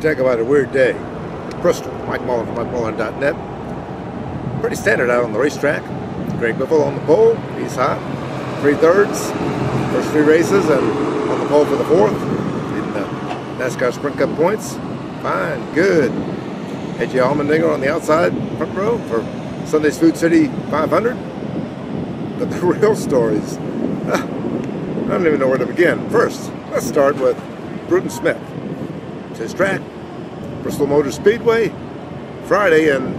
talk about a weird day. Bristol, Mike Mullen from MikeMullen.net. Pretty standard out on the racetrack. Greg Biffle on the pole. He's hot. 3/3. First 3 races and on the pole for the 4th. Leading the NASCAR Sprint Cup points. Fine, good. A.J. Allmendinger on the outside front row for Sunday's Food City 500. But the real stories, I don't even know where to begin. First, let's start with Bruton Smith. It's his track, Bristol Motor Speedway, Friday, and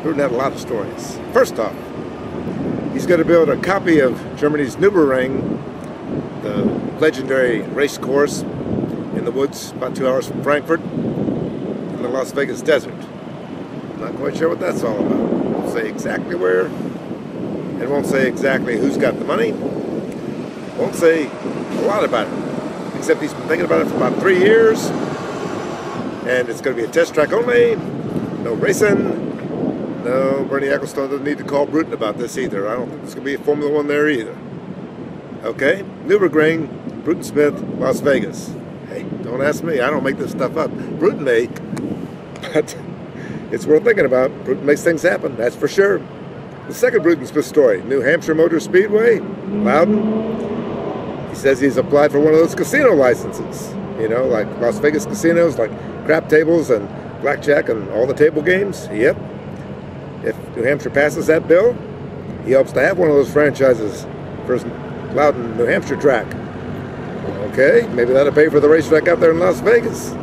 Bruton had a lot of stories. First off, he's going to build a copy of Germany's Nürburgring, the legendary race course in the woods about 2 hours from Frankfurt in the Las Vegas desert. I'm not quite sure what that's all about. Won't say exactly where, and won't say exactly who's got the money. Won't say a lot about it, except he's been thinking about it for about 3 years, and it's going to be a test track only, no racing. No, Bernie Ecclestone doesn't need to call Bruton about this either. I don't think there's going to be a Formula 1 there either. Okay, Nürburgring, Bruton Smith, Las Vegas. Hey, don't ask me. I don't make this stuff up. Bruton may, but it's worth thinking about. Bruton makes things happen, that's for sure. The second Bruton Smith story, New Hampshire Motor Speedway, Loudon. He says he's applied for one of those casino licenses. You know, like Las Vegas casinos, like crap tables and blackjack and all the table games. Yep. If New Hampshire passes that bill, he hopes to have one of those franchises for his Loudon, New Hampshire track. Okay, maybe that'll pay for the racetrack out there in Las Vegas.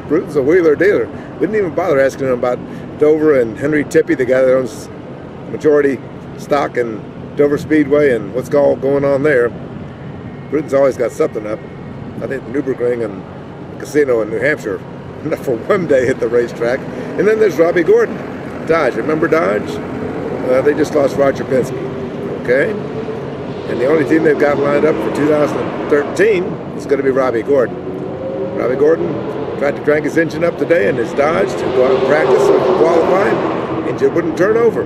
Bruton's a wheeler dealer. We didn't even bother asking him about Dover and Henry Tippie, the guy that owns majority stock in Dover Speedway and what's all going on there. Bruton's always got something up. I think Nürburgring and casino in New Hampshire, enough for one day at the racetrack. And then there's Robby Gordon. Dodge, remember Dodge? They just lost Roger Penske, okay? And the only team they've got lined up for 2013 is going to be Robby Gordon. Robby Gordon tried to crank his engine up today in his Dodge to go out and practice and qualify. Engine wouldn't turn over.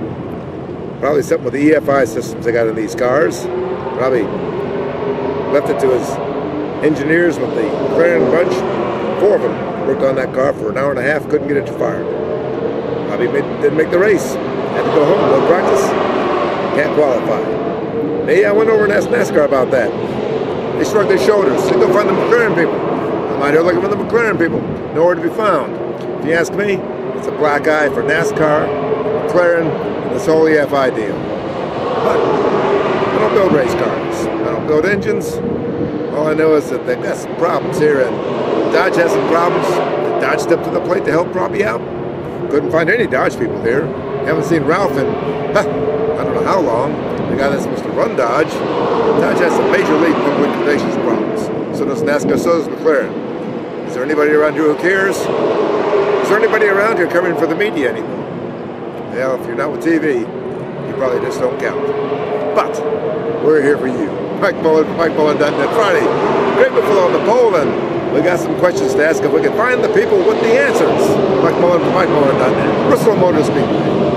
Probably something with the EFI systems they got in these cars. Robby left it to his engineers with the McLaren bunch. 4 of them worked on that car for an hour and a half, couldn't get it to fire. Robby didn't make the race. Had to go home, no practice. Can't qualify. Hey, I went over and asked NASCAR about that. They shrugged their shoulders. They go find the McLaren people. I'm out here looking for the McLaren people. Nowhere to be found. If you ask me, it's a black eye for NASCAR, McLaren, and this whole EFI deal. But I don't build race cars. I don't build engines. All I know is that they've got some problems here, and Dodge has some problems. Did Dodge step to the plate to help Robby out? Couldn't find any Dodge people here. Haven't seen Ralph in, I don't know how long. The guy that's supposed to run Dodge. Dodge has some major league public relations problems. So does NASCAR, so does McLaren. Is there anybody around here who cares? Is there anybody around here covering for the media anymore? Well, if you're not with TV, you probably just don't count. But we're here for you. Mike Mullen from MikeMullen.net. Friday, Greg Biffle on the pole, and we got some questions to ask if we can find the people with the answers. Mike Mullen from MikeMullen.net. Bristol Motor Speedway.